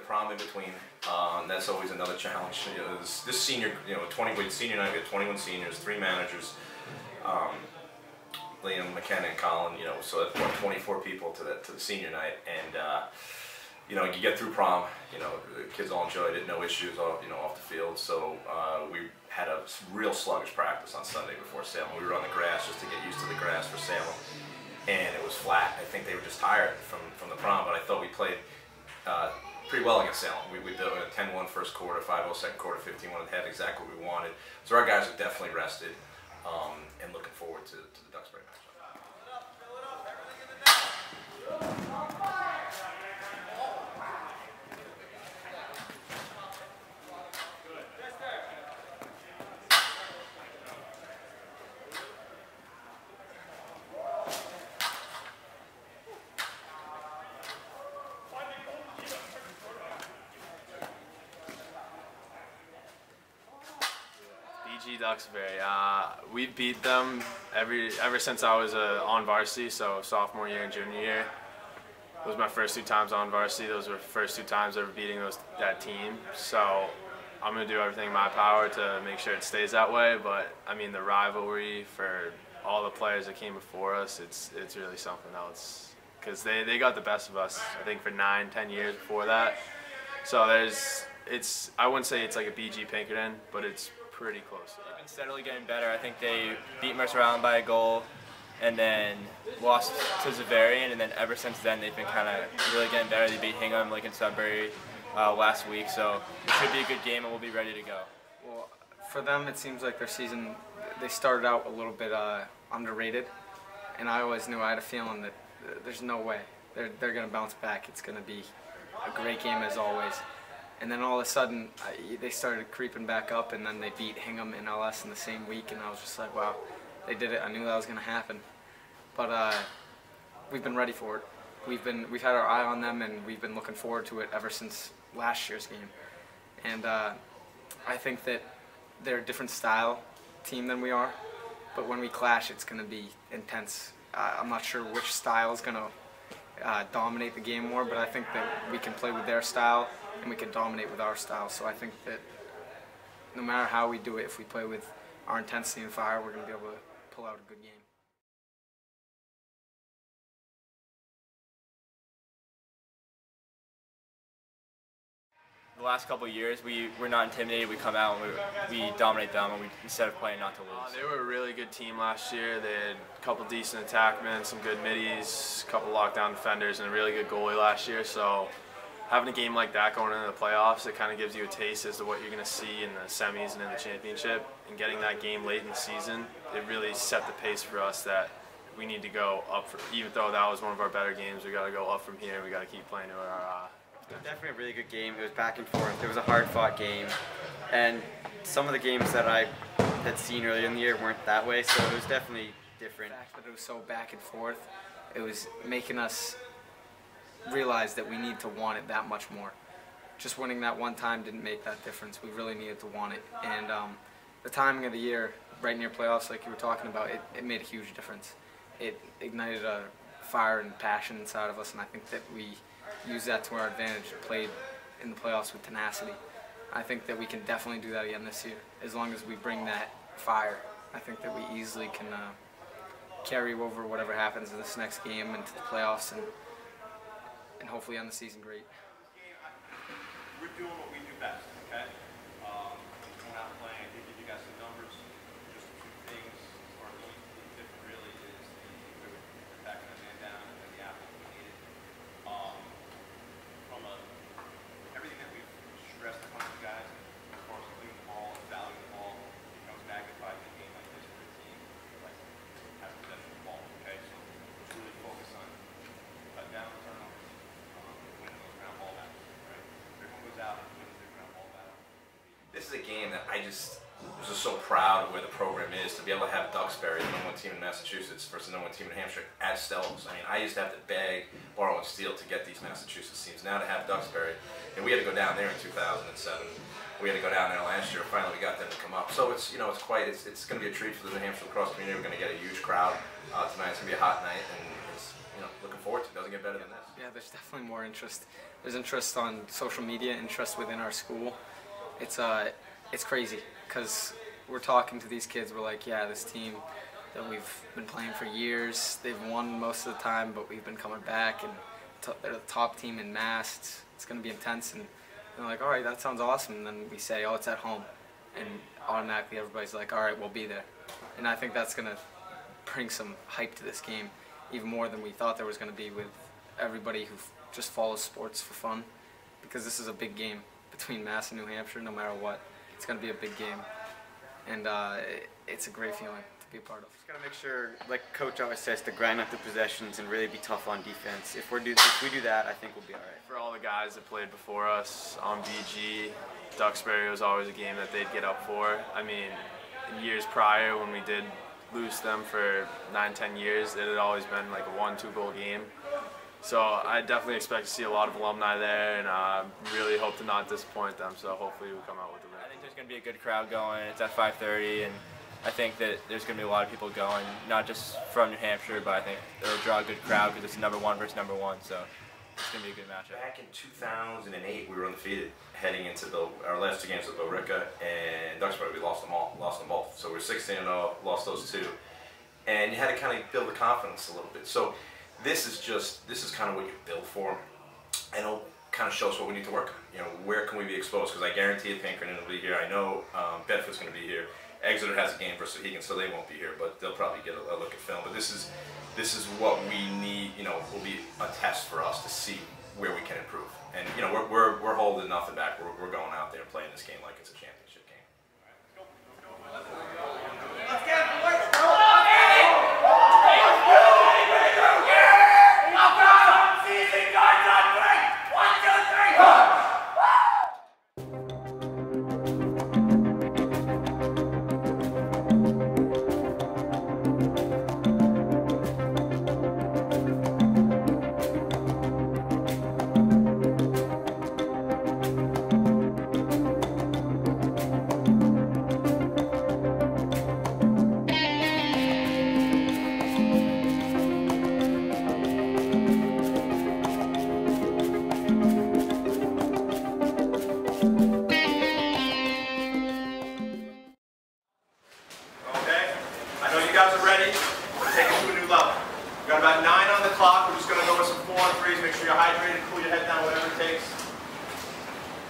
prom in between. That's always another challenge. This senior, 20 senior night, we had 21 seniors, 3 managers, Liam, McKenna, and Colin. So that's 24 people to the senior night, and you get through prom. The kids all enjoyed it, no issues, off the field. So we had a real sluggish practice on Sunday before Salem. We were on the grass just to get used to the grass for Salem, and it was flat. I think they were just tired from the prom, but I thought we played pretty well against Salem. We built a 10-1 first quarter, 5-0 second quarter, 15-1 at the half, exactly what we wanted. So our guys are definitely rested and looking forward to the Duxbury match. Duxbury. We beat them ever since I was on varsity, so sophomore year and junior year. It was my first 2 times on varsity. Those were the first 2 times ever beating that team. So I'm going to do everything in my power to make sure it stays that way. But I mean, the rivalry for all the players that came before us, it's really something else. Because they got the best of us, I think, for 9-10 years before that. So I wouldn't say it's like a BG Pinkerton, but it's pretty close. They've been steadily getting better. I think they beat Mercer Island by a goal and then lost to Zavarian, and then ever since then they've been kind of really getting better. They beat Hingham, Lincoln Sudbury last week, so it should be a good game and we'll be ready to go. Well, for them it seems like their season, they started out a little bit underrated, and I always knew, I had a feeling that there's no way they're going to bounce back. It's going to be a great game as always. And then all of a sudden, they started creeping back up, and then they beat Hingham and LS in the same week, and I was just like, wow, they did it. I knew that was going to happen. But we've been ready for it. We've had our eye on them, and we've been looking forward to it ever since last year's game. And I think that they're a different style team than we are, but when we clash, it's going to be intense. I'm not sure which style is going to dominate the game more, but I think that we can play with their style and we can dominate with our style. So I think that no matter how we do it, if we play with our intensity and fire, we're going to be able to pull out a good game. The last couple of years, we're not intimidated. We come out and we dominate them, and instead of playing not to lose. They were a really good team last year. They had a couple decent attackmen, some good middies, a couple lockdown defenders, and a really good goalie last year. So having a game like that going into the playoffs, it kind of gives you a taste as to what you're going to see in the semis and in the championship. And getting that game late in the season, it really set the pace for us that we need to go up. Even though that was one of our better games, we got to go up from here. We got to keep playing to our It was definitely a really good game. It was back and forth. It was a hard-fought game, and some of the games that I had seen earlier in the year weren't that way, so it was definitely different. The fact that it was so back and forth, it was making us realize that we need to want it that much more. Just winning that one time didn't make that difference. We really needed to want it, and the timing of the year, right near playoffs, like you were talking about, it made a huge difference. It ignited a fire and passion inside of us, and I think that we used that to our advantage, played in the playoffs with tenacity. I think that we can definitely do that again this year, as long as we bring that fire. I think that we easily can carry over whatever happens in this next game into the playoffs and hopefully end the season great. We're doing what we do best, okay? Going out and playing, I did give you guys some numbers. Just 2 things. Or the different really is the backing the man down and then the apple we needed. Everything that we've stressed upon you guys, of course, leading the ball, valuing the ball, becomes magnified in a game like this for a team like has possession of the ball. Okay, so let's really focus on cut down the turnovers, winning those ground ball battles. Right, everyone goes out and wins their ground ball battle. This is a game that I was just so proud of where the program is, to be able to have Duxbury, the #1 team in Massachusetts, versus the #1 team in Hampshire, at Stellos. I mean, I used to have to beg, borrow, and steal to get these Massachusetts teams. Now to have Duxbury, and we had to go down there in 2007. We had to go down there last year. Finally, we got them to come up. So it's it's going to be a treat for the New Hampshire lacrosse community. We're going to get a huge crowd tonight. It's going to be a hot night, and it's looking forward to. It doesn't get better than this. Yeah, there's definitely more interest. There's interest on social media, interest within our school. It's crazy because we're talking to these kids. We're like, yeah, this team that we've been playing for years, they've won most of the time, but we've been coming back, and they're the top team in Mass. It's going to be intense, and they're like, all right, that sounds awesome. And then we say, oh, it's at home, and automatically everybody's like, all right, we'll be there. And I think that's going to bring some hype to this game, even more than we thought there was going to be with everybody who just follows sports for fun, because this is a big game between Mass and New Hampshire. No matter what, it's going to be a big game, and it's a great feeling to be a part of. Just gotta make sure, like Coach always says, to grind up the possessions and really be tough on defense. If we do that, I think we'll be all right. For all the guys that played before us on BG, Duxbury was always a game that they'd get up for. I mean, in years prior when we did lose them for 9-10 years, it had always been like a 1-2 goal game. So I definitely expect to see a lot of alumni there, and really hope to not disappoint them. So hopefully we come out with a win. I think there's going to be a good crowd going. It's at 5:30, and I think that there's going to be a lot of people going, not just from New Hampshire, but I think it'll draw a good crowd because it's #1 versus #1. So it's going to be a good matchup. Back in 2008, we were undefeated heading into our last two games with Billerica and Duxbury. We lost them both. So we're 16-0, lost those two, and you had to kind of build the confidence a little bit. So this is kind of what you build for, and it'll kind of show us what we need to work on. You know, where can we be exposed? Because I guarantee you Pinkerton will be here. I know Bedford's going to be here. Exeter has a game versus Hegan, so they won't be here, but they'll probably get a look at film. But this is what we need. You know, will be a test for us to see where we can improve. And you know, we're holding nothing back. We're going out there and playing this game like it's a championship game. Let's get it, boys.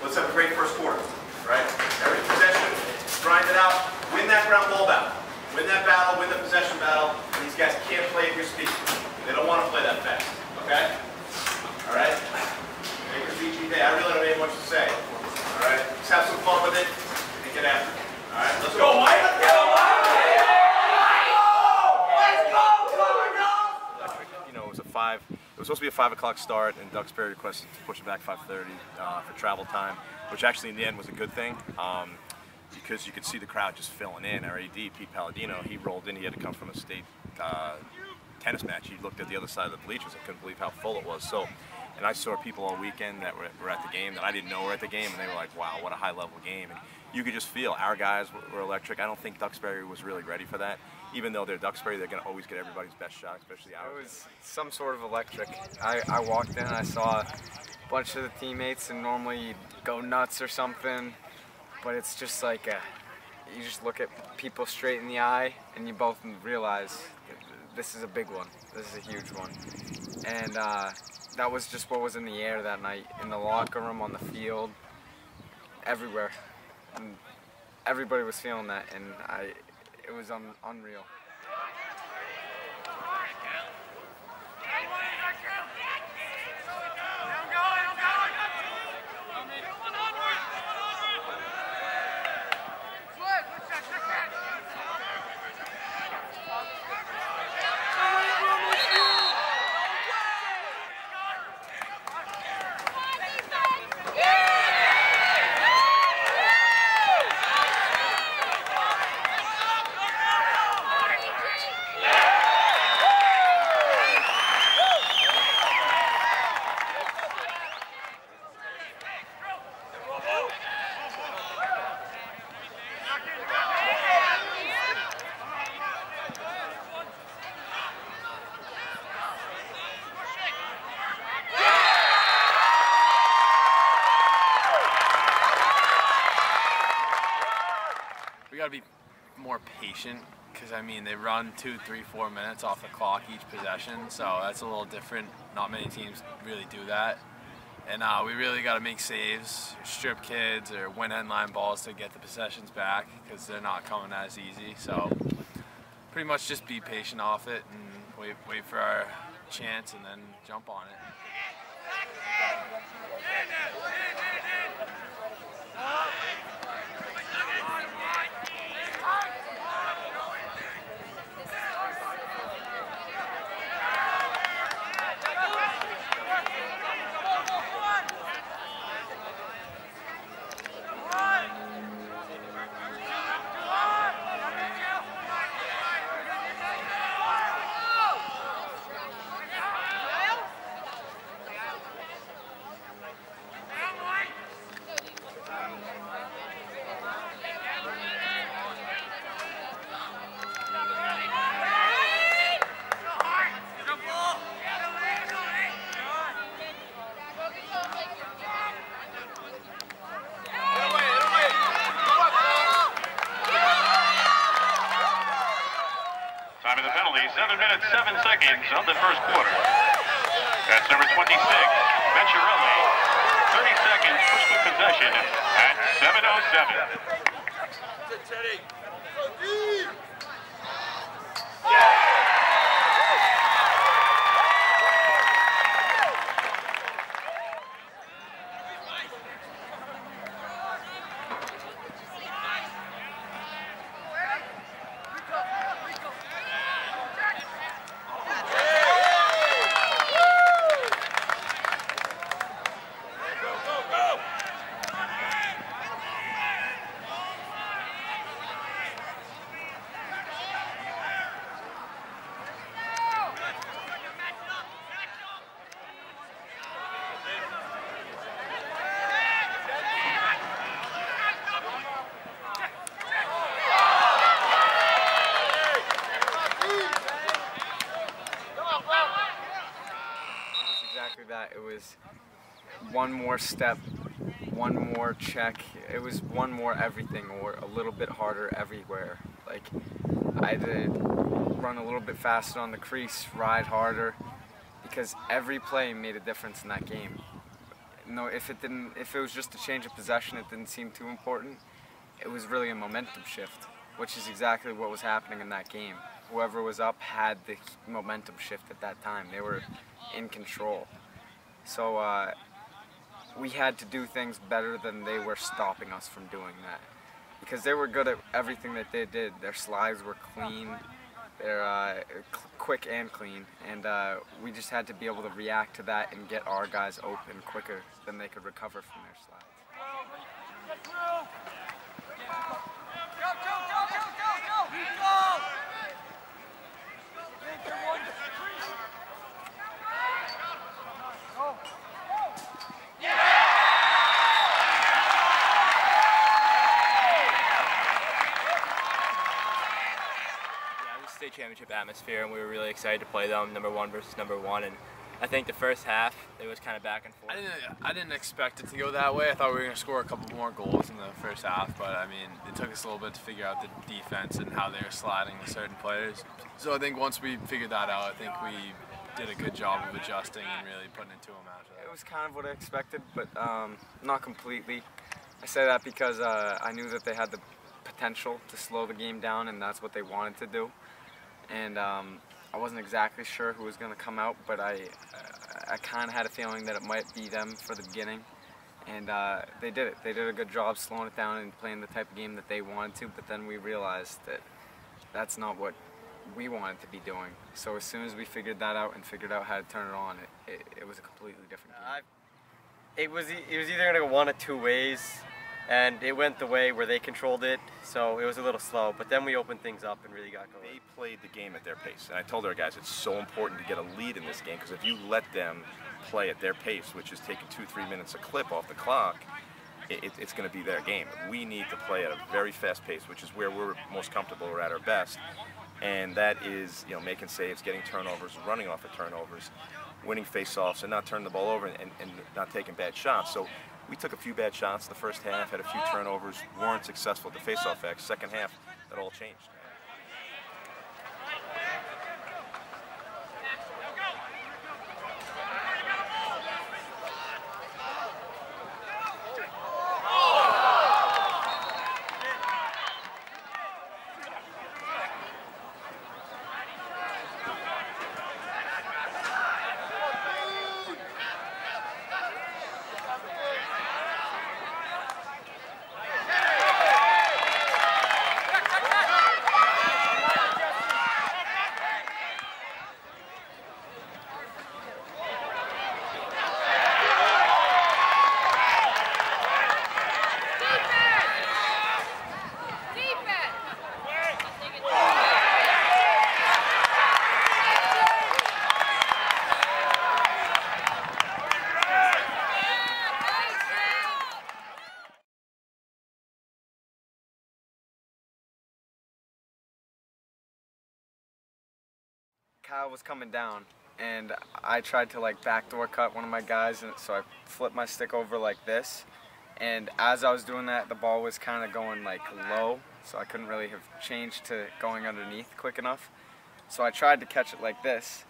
Let's have a great first quarter, right? Every possession, grind it out, win that ground ball battle. Win that battle, win the possession battle. These guys can't play at your speed. They don't want to play that fast, okay? All right? Make it BG day. I really don't have much to say. All right? Just have some fun with it and get after it. All right? Let's go, White! Let's go, White! Let's go! You know, it was supposed to be a 5 o'clock start, and Duxbury requested to push it back 5:30 for travel time, which actually in the end was a good thing because you could see the crowd just filling in. Our AD, Pete Palladino, he rolled in. He had to come from a state tennis match. He looked at the other side of the bleachers and couldn't believe how full it was. So, and I saw people all weekend that were at the game that I didn't know were at the game, and they were like, wow, what a high-level game. And you could just feel our guys were electric. I don't think Duxbury was really ready for that. Even though they're Duxbury, they're going to always get everybody's best shot, especially ours. It was some sort of electric. I walked in and I saw a bunch of the teammates, and normally you'd go nuts or something, but it's just like you just look at people straight in the eye and you both realize this is a big one. This is a huge one. And that was just what was in the air that night, in the locker room, on the field, everywhere. And everybody was feeling that, and it was unreal. got to be more patient because, I mean, they run 2, 3, 4 minutes off the clock each possession, so that's a little different. Not many teams really do that. And we really got to make saves, strip kids, or win end line balls to get the possessions back because they're not coming as easy. So pretty much just be patient off it and wait for our chance and then jump on it. Time of the penalty, 7 minutes, 7 seconds of the first quarter. That's number 26, Venturelli. 30 seconds, push with possession at 7:07. That it was one more step, one more check, it was one more everything, or a little bit harder everywhere. Like, I had to run a little bit faster on the crease, ride harder, because every play made a difference in that game. No, if it was just a change of possession, it didn't seem too important. It was really a momentum shift, which is exactly what was happening in that game. Whoever was up had the momentum shift at that time. They were in control. So we had to do things better than they were stopping us from doing that. Because they were good at everything that they did. Their slides were clean, they're quick and clean, and we just had to be able to react to that and get our guys open quicker than they could recover from their slides. State championship atmosphere, and we were really excited to play them, #1 versus #1. And I think the first half it was kind of back and forth. I didn't expect it to go that way. I thought we were going to score a couple more goals in the first half, but I mean, it took us a little bit to figure out the defense and how they were sliding with certain players. So I think once we figured that out, I think we did a good job of adjusting and really putting it to them after that. It was kind of what I expected, but not completely. I say that because I knew that they had the potential to slow the game down, and that's what they wanted to do. And I wasn't exactly sure who was going to come out, but I kind of had a feeling that it might be them for the beginning. And they did it. They did a good job slowing it down and playing the type of game that they wanted to, but then we realized that that's not what we wanted to be doing. So as soon as we figured that out and figured out how to turn it on, it was a completely different game. It was either going to go one of two ways, and it went the way where they controlled it, so it was a little slow, but then we opened things up and really got going. They played the game at their pace, and I told our guys it's so important to get a lead in this game, because if you let them play at their pace, which is taking 2-3 minutes a clip off the clock, it's going to be their game. We need to play at a very fast pace, which is where we're most comfortable, we're at our best, and that is, you know, making saves, getting turnovers, running off of turnovers. winning face-offs and not turning the ball over and not taking bad shots. So we took a few bad shots in the first half, had a few turnovers, weren't successful at the face-off X. Second half, that all changed. Kyle was coming down, and I tried to like backdoor cut one of my guys, and so I flipped my stick over like this, and as I was doing that, the ball was kind of going like low, so I couldn't really have changed to going underneath quick enough. So I tried to catch it like this,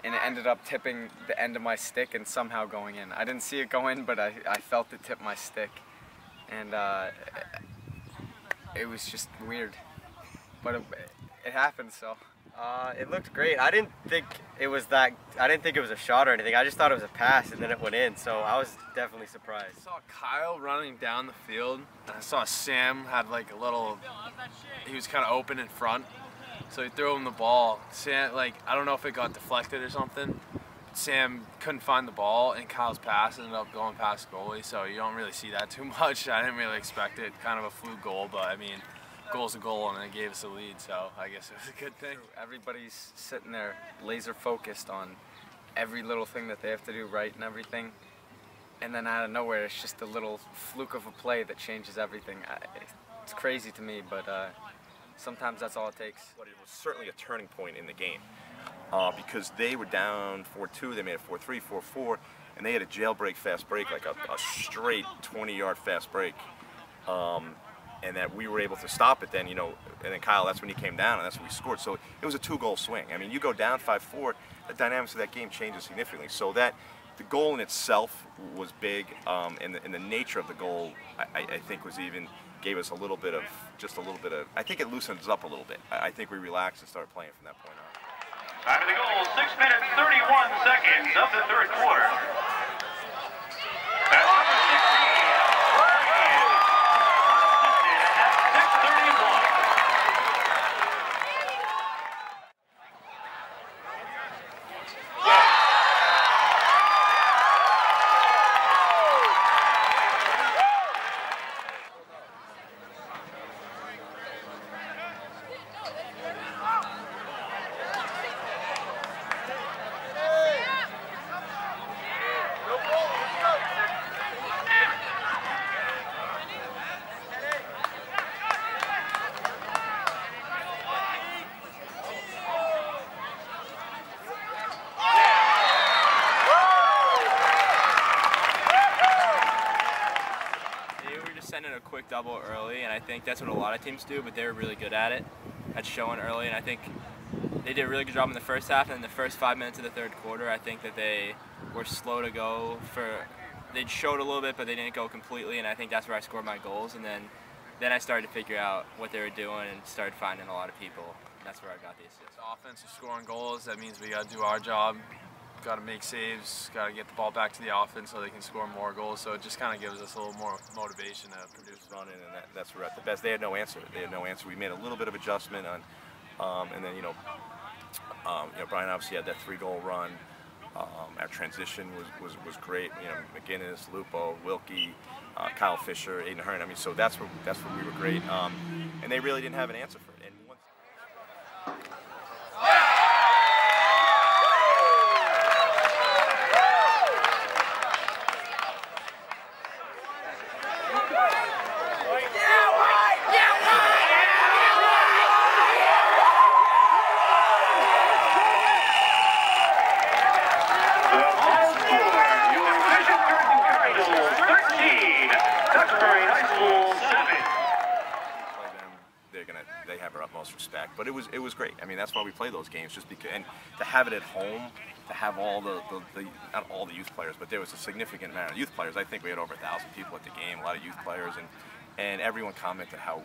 and it ended up tipping the end of my stick and somehow going in. I didn't see it go in, but I felt it tip my stick, and it was just weird, but it happened, so. It looked great. I didn't think it was a shot or anything. I just thought it was a pass and then it went in, so I was definitely surprised. I saw Kyle running down the field, and I saw Sam had like a little, he was kind of open in front, so he threw him the ball. Sam, like, I don't know if it got deflected or something, but Sam couldn't find the ball, and Kyle's pass ended up going past goalie, so you don't really see that too much. I didn't really expect it, kind of a fluke goal, but I mean, goal's a goal, and it gave us a lead, so I guess it was a good thing. Everybody's sitting there laser focused on every little thing that they have to do right and everything, and then out of nowhere it's just a little fluke of a play that changes everything. It's crazy to me, but sometimes that's all it takes. But it was certainly a turning point in the game because they were down 4-2, they made it 4-3, 4-4, and they had a jailbreak fast break, like a straight 20-yard fast break. And that we were able to stop it then, you know, and then Kyle, that's when he came down and that's when we scored. So it was a 2-goal swing. I mean, you go down 5-4, the dynamics of that game changes significantly. So that, the goal in itself was big, and the nature of the goal, I think was even, gave us a little bit of, I think it loosened us up a little bit. I think we relaxed and started playing from that point on. Time of the goal, 6 minutes, 31 seconds of the third quarter. That's number 16. Sending a quick double early, and I think that's what a lot of teams do, but they were really good at it, at showing early, and I think they did a really good job in the first half, and in the first 5 minutes of the third quarter, I think that they were slow to go they showed a little bit, but they didn't go completely, and I think that's where I scored my goals, and then I started to figure out what they were doing and started finding a lot of people, and that's where I got the assist. Offense is scoring goals, that means we got to do our job. Got to make saves, got to get the ball back to the offense so they can score more goals. So it just kind of gives us a little more motivation to produce running, and that's where we're at the best. They had no answer. We made a little bit of adjustment on, and then Brian obviously had that 3-goal run. Our transition was great. You know, McGinnis, Lupo, Wilkie, Kyle Fisher, Aiden Hearn. I mean, so that's where we were great. And they really didn't have an answer for it. And utmost respect. But it was great. I mean, that's why we play those games, just because, and to have it at home, to have all the not all the youth players, but there was a significant amount of youth players. I think we had over 1,000 people at the game, a lot of youth players, and everyone commented how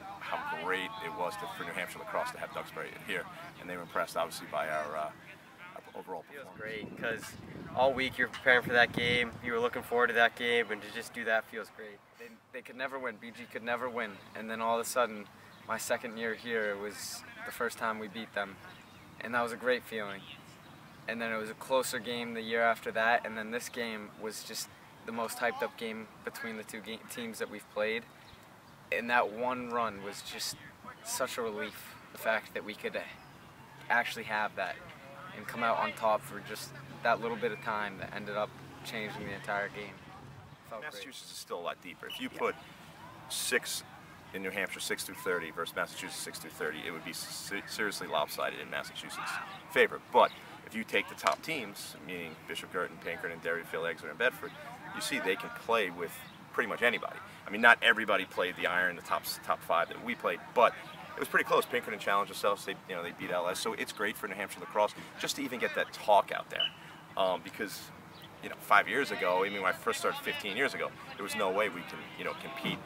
great it was for New Hampshire lacrosse to have Duxbury here, and they were impressed, obviously, by our overall performance. It feels great because all week you're preparing for that game, you were looking forward to that game, and to just do that feels great. They could never win. BG could never win, and then all of a sudden, my second year here, it was the first time we beat them, and that was a great feeling. And then it was a closer game the year after that, and then this game was just the most hyped up game between the two teams that we've played. And that one run was just such a relief, the fact that we could actually have that and come out on top for just that little bit of time that ended up changing the entire game. Felt Massachusetts great. is still a lot deeper. If you put 6 in New Hampshire, 6 through 30 versus Massachusetts 6 through 30, it would be seriously lopsided in Massachusetts' favor. But if you take the top teams, meaning Bishop, Guertin, Pinkerton, Derryfield, Exeter, and Bedford, you see they can play with pretty much anybody. I mean, not everybody played the iron, the top 5 that we played, but it was pretty close. Pinkerton challenged themselves. They beat LS, so it's great for New Hampshire lacrosse just to even get that talk out there, because 5 years ago, I mean, when I first started 15 years ago, there was no way we can compete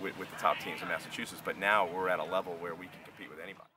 with the top teams in Massachusetts. But now we're at a level where we can compete with anybody.